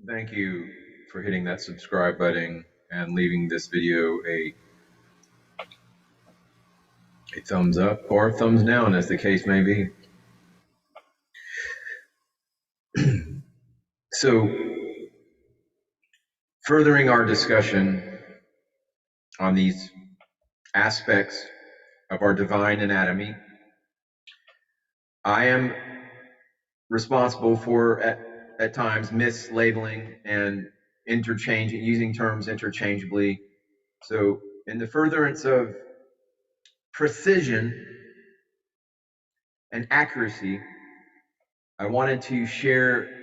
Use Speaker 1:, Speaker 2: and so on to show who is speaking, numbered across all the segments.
Speaker 1: Thank you for hitting that subscribe button and leaving this video a thumbs up or a thumbs down, as the case may be. So, furthering our discussion on these aspects of our divine anatomy, I am responsible for, at times, mislabeling and using terms interchangeably. So, in the furtherance of precision and accuracy, I wanted to share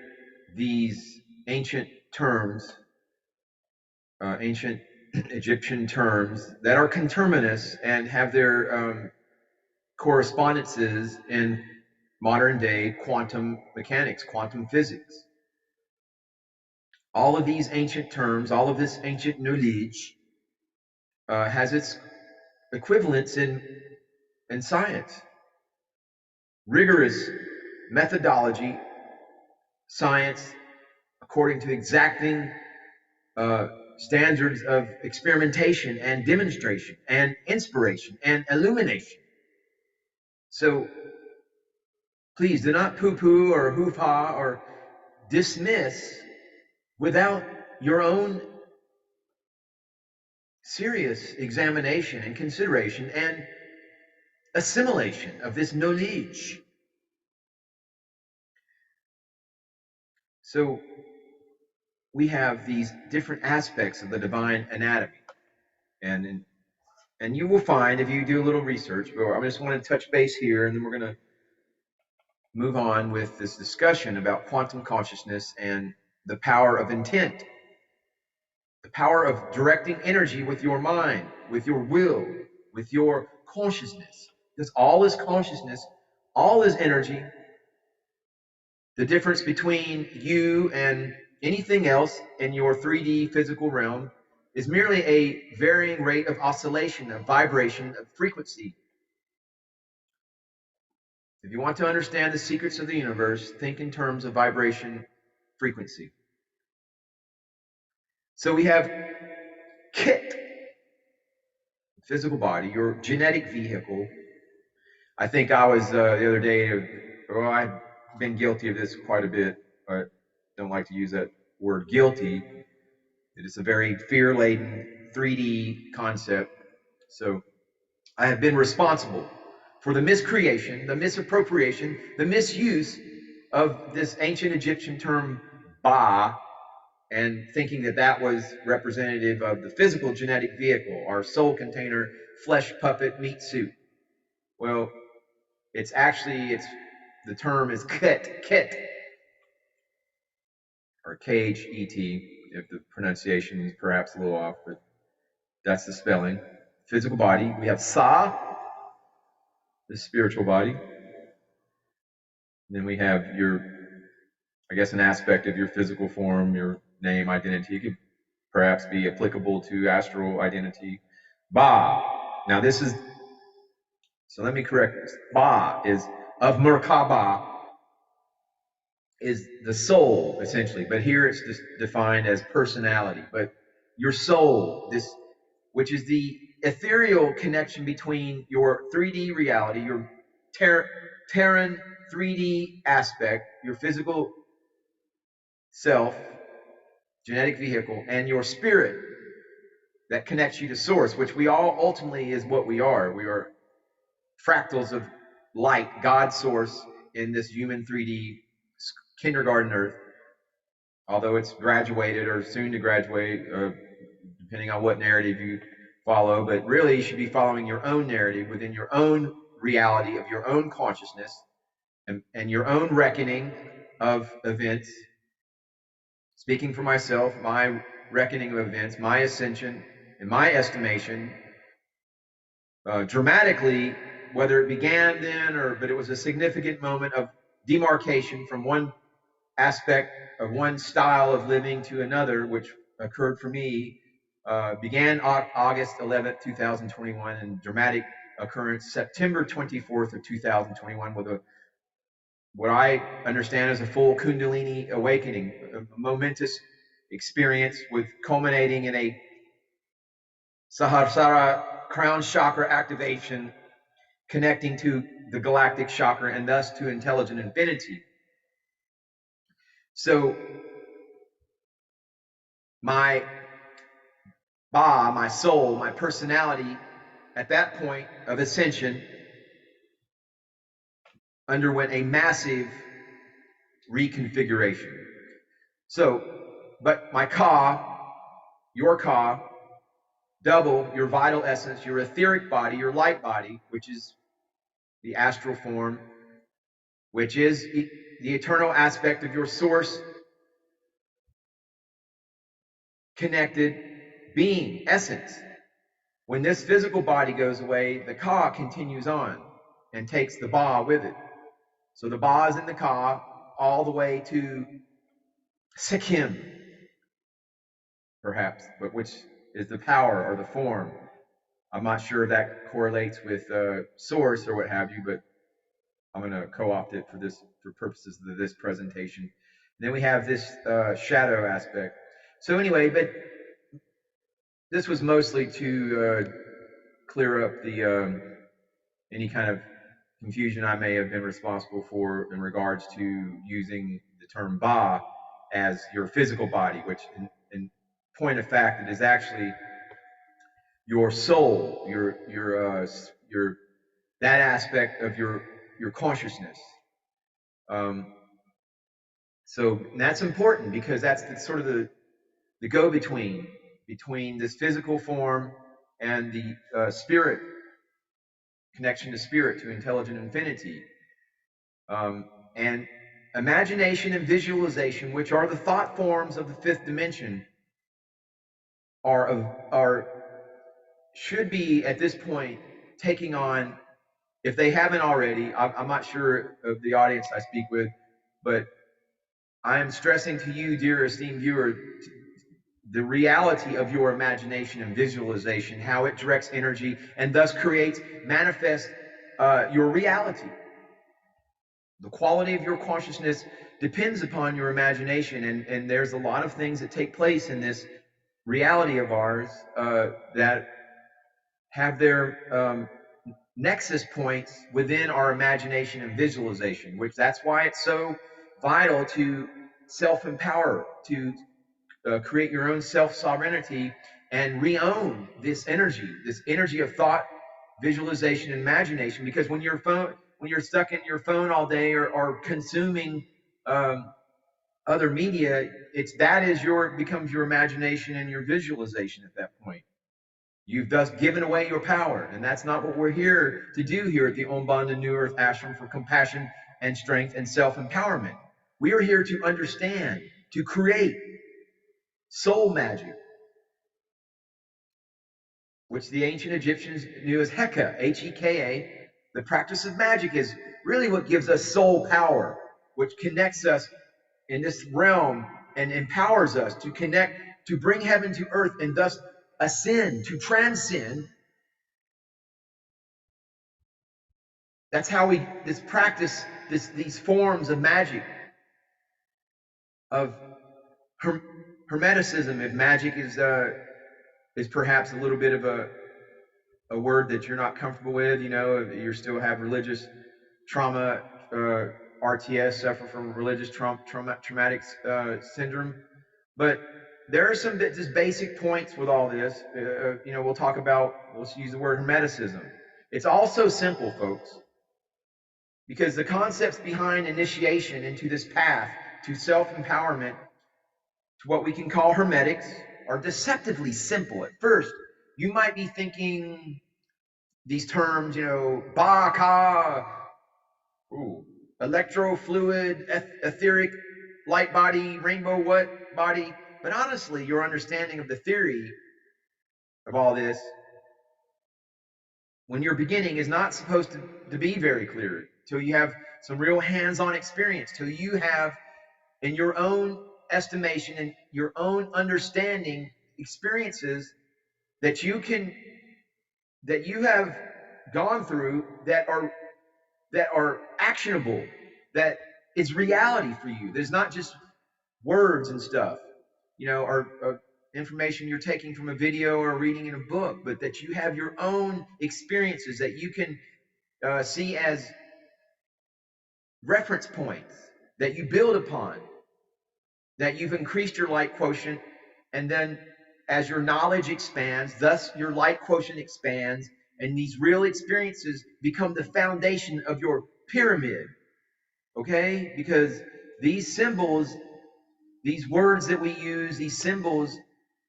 Speaker 1: these ancient terms, ancient Egyptian terms that are conterminous and have their correspondences in modern day quantum mechanics, quantum physics. All of these ancient terms, all of this ancient knowledge has its equivalents in science. Rigorous methodology, science, according to exacting standards of experimentation and demonstration and inspiration and illumination. So please do not poo-poo or hoo-ha or dismiss without your own serious examination and consideration and assimilation of this knowledge. So we have these different aspects of the divine anatomy, and you will find, if you do a little research, but I just want to touch base here, and then we're going to move on with this discussion about quantum consciousness and the power of intent, the power of directing energy with your mind, with your will, with your consciousness, because all is consciousness, all is energy. The difference between you and anything else in your 3D physical realm is merely a varying rate of oscillation, of vibration, of frequency. If you want to understand the secrets of the universe, think in terms of vibration, frequency. So we have kit, physical body, your genetic vehicle. I think I was the other day, I've been guilty of this quite a bit, but don't like to use that word guilty. It is a very fear-laden 3D concept. So I have been responsible for the miscreation, the misappropriation, the misuse of this ancient Egyptian term Ba, and thinking that that was representative of the physical genetic vehicle, our soul container, flesh puppet, meat suit. Well, it's actually, the term is kit, or K-H-E-T, if the pronunciation is perhaps a little off, but that's the spelling. Physical body. We have Sa, the spiritual body. And then we have an aspect of your physical form, your name, identity. It could perhaps be applicable to astral identity. Ba. Now so let me correct this. Ba is of Merkaba, is the soul, essentially. But here it's just defined as personality. But your soul, which is the ethereal connection between your 3D reality, your Terran 3D aspect, your physical self, genetic vehicle, and your spirit that connects you to source, which we all ultimately is what we are. We are fractals of light, God source, in this human 3D kindergarten earth, although it's graduated or soon to graduate, depending on what narrative you follow. But really, you should be following your own narrative within your own reality of your own consciousness and your own reckoning of events. Speaking for myself, my reckoning of events, my ascension, in my estimation, dramatically, whether it began then but it was a significant moment of demarcation from one aspect of one style of living to another, which occurred for me, began August 11th, 2021, and dramatic occurrence September 24th of 2021 with a what I understand as a full Kundalini awakening, a momentous experience with culminating in a Sahasrara crown chakra activation, connecting to the galactic chakra and thus to intelligent infinity. So my my soul, my personality, at that point of ascension, underwent a massive reconfiguration. So, but my your double your vital essence, your etheric body, your light body, which is the astral form, which is the eternal aspect of your source, connected being, essence. When this physical body goes away, the ka continues on and takes the ba with it. So the ba is in the ka all the way to Sikkim, perhaps, but which is the power or the form. I'm not sure if that correlates with source or what have you, but I'm going to co-opt it for purposes of this presentation. And then we have this shadow aspect. So anyway, but this was mostly to clear up the any kind of confusion I may have been responsible for in regards to using the term ba as your physical body, which in point of fact it is actually your soul, your that aspect of your consciousness. So that's important because that's the sort of the go-between between this physical form and the spirit, connection to spirit, to intelligent infinity. And imagination and visualization, which are the thought forms of the fifth dimension, should be at this point taking on, if they haven't already, I'm not sure of the audience I speak with, but I am stressing to you, dear esteemed viewer, the reality of your imagination and visualization, how it directs energy and thus manifests your reality. The quality of your consciousness depends upon your imagination, and there's a lot of things that take place in this reality of ours that have their nexus points within our imagination and visualization, which that's why it's so vital to self-empower, to create your own self-sovereignty and re-own this energy of thought, visualization, and imagination. Because when you're stuck in your phone all day or consuming other media, becomes your imagination and your visualization at that point. You've thus given away your power, and that's not what we're here to do here at the Aumbonda New Earth Ashram for compassion and strength and self-empowerment. We are here to understand, to create soul magic, which the ancient Egyptians knew as Heka, H-E-K-A. The practice of magic is really what gives us soul power, which connects us in this realm and empowers us to connect, to bring heaven to earth and thus ascend, to transcend. That's how this practice, these forms of magic, of hermeticism, if magic is perhaps a little bit of a word that you're not comfortable with, you still have religious trauma, RTS, suffer from religious traumatic syndrome. But there are some just basic points with all this. We'll talk about, let's use the word hermeticism. It's also simple, folks, because the concepts behind initiation into this path to self-empowerment, to what we can call hermetics, are deceptively simple. At first, you might be thinking these terms, ba, ka, electrofluid, etheric, light body, rainbow what body. But honestly, your understanding of the theory of all this, when you're beginning, is not supposed to be very clear till you have some real hands-on experience, till you have, in your own estimation and your own understanding, experiences that you have gone through that are actionable, that is reality for you. There's not just words and stuff, or information you're taking from a video or reading in a book, but that you have your own experiences that you can see as reference points that you build upon, that you've increased your light quotient, and then as your knowledge expands, thus your light quotient expands, and these real experiences become the foundation of your pyramid. Okay? Because these symbols, these words that we use, these symbols,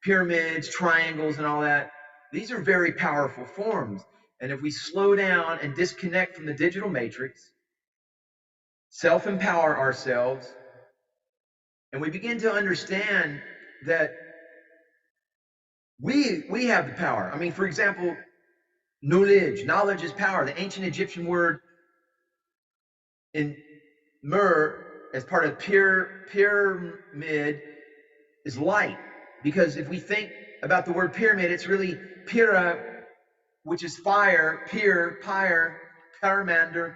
Speaker 1: pyramids, triangles, and all that, these are very powerful forms. And if we slow down and disconnect from the digital matrix, self-empower ourselves, and we begin to understand that we have the power. I mean, for example, knowledge is power. The ancient Egyptian word in Mer, as part of pyramid, is light. Because if we think about the word pyramid, it's really Pyra, which is fire, paramander,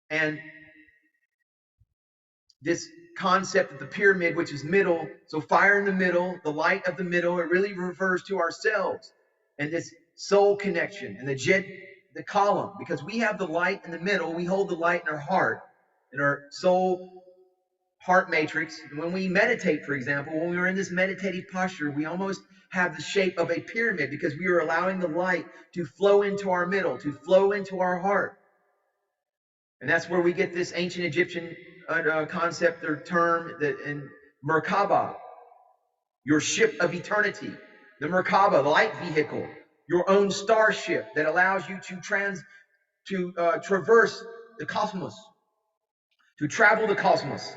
Speaker 1: and this concept of the pyramid, which is middle, so fire in the middle, the light of the middle, it really refers to ourselves and this soul connection and the column, because we have the light in the middle, we hold the light in our heart, in our soul heart matrix. And when we meditate, for example, when we are in this meditative posture, we almost have the shape of a pyramid because we are allowing the light to flow into our middle, to flow into our heart. And that's where we get this ancient Egyptian concept or term that in Merkaba, your ship of eternity, the Merkaba, the light vehicle, your own starship that allows you to traverse the cosmos, to travel the cosmos.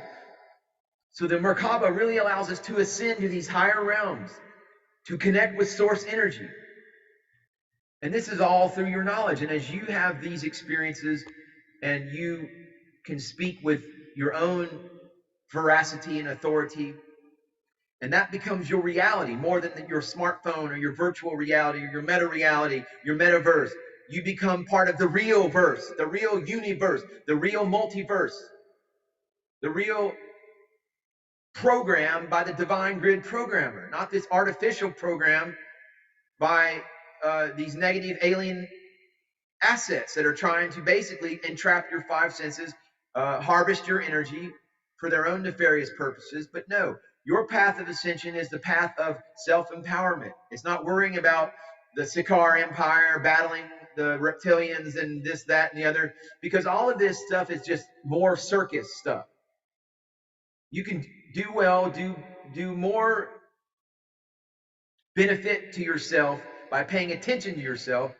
Speaker 1: So the Merkaba really allows us to ascend to these higher realms, to connect with source energy. And this is all through your knowledge. And as you have these experiences and you can speak with your own veracity and authority, and that becomes your reality more than your smartphone or your virtual reality or your meta reality, your metaverse. You become part of the real verse, the real universe, the real multiverse, the real program by the divine grid programmer, not this artificial program by these negative alien assets that are trying to basically entrap your five senses, harvest your energy for their own nefarious purposes. But no, your path of ascension is the path of self-empowerment. It's not worrying about the Psychē Empire battling the reptilians and this, that, and the other, because all of this stuff is just more circus stuff. You can do well, do more benefit to yourself by paying attention to yourself,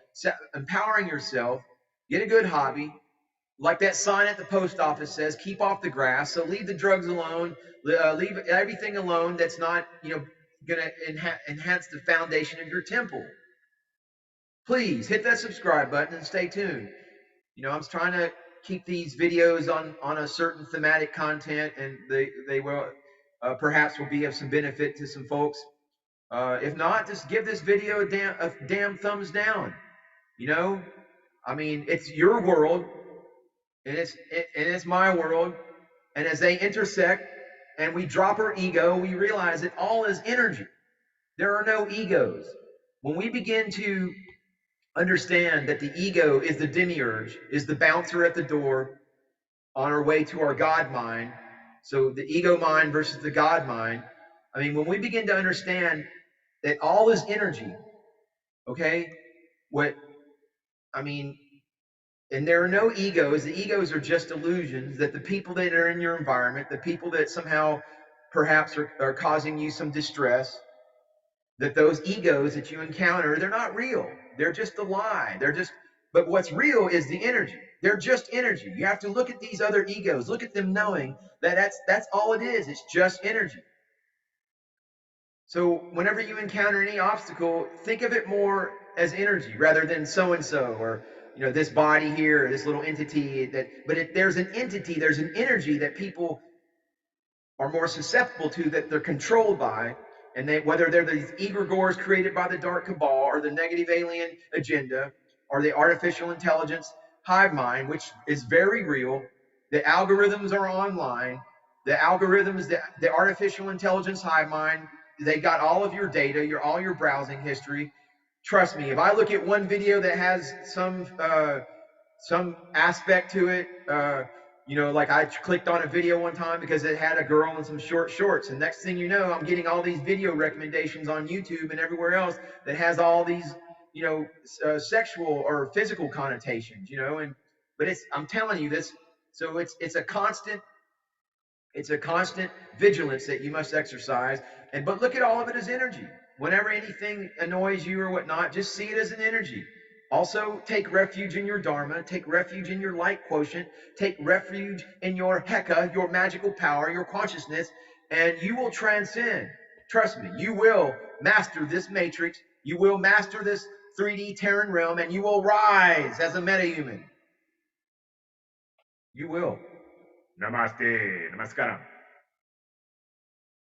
Speaker 1: empowering yourself, get a good hobby. Like that sign at the post office says, keep off the grass. So leave the drugs alone, leave everything alone that's not, going to enhance the foundation of your temple. Please hit that subscribe button and stay tuned. I'm trying to keep these videos on a certain thematic content, and they will perhaps will be of some benefit to some folks. If not, just give this video a damn thumbs down. I mean, it's your world, and it's my world, and as they intersect and we drop our ego, we realize that all is energy. There are no egos. When we begin to understand that the ego is the demiurge, is the bouncer at the door on our way to our God mind, so the ego mind versus the God mind, I mean, when we begin to understand that all is energy, okay, and there are no egos. The egos are just illusions that the people that are in your environment, the people that somehow perhaps are causing you some distress, that those egos that you encounter, they're not real. They're just a lie. But what's real is the energy. They're just energy. You have to look at these other egos, look at them knowing that that's all it is. It's just energy. So whenever you encounter any obstacle, think of it more as energy rather than so-and-so or this body here, or this little entity. But if there's an entity, there's an energy that people are more susceptible to, that they're controlled by, and whether they're these egregores created by the dark cabal or the negative alien agenda or the artificial intelligence hive mind, which is very real, The algorithms are online. The algorithms, the artificial intelligence hive mind, they got all of your data, all your browsing history. Trust me, if I look at one video that has some aspect to it, you know, like I clicked on a video one time because it had a girl in some short shorts, and next thing you know, I'm getting all these video recommendations on YouTube and everywhere else that has all these, you know, sexual or physical connotations, you know. And but I'm telling you this, so it's a constant vigilance that you must exercise. But look at all of it as energy. Whenever anything annoys you or whatnot, just see it as an energy. Also, take refuge in your dharma, take refuge in your light quotient, take refuge in your heka, your magical power, your consciousness, and you will transcend. Trust me, you will master this matrix, you will master this 3D Terran realm, and you will rise as a metahuman. You will.
Speaker 2: Namaste. Namaskaram.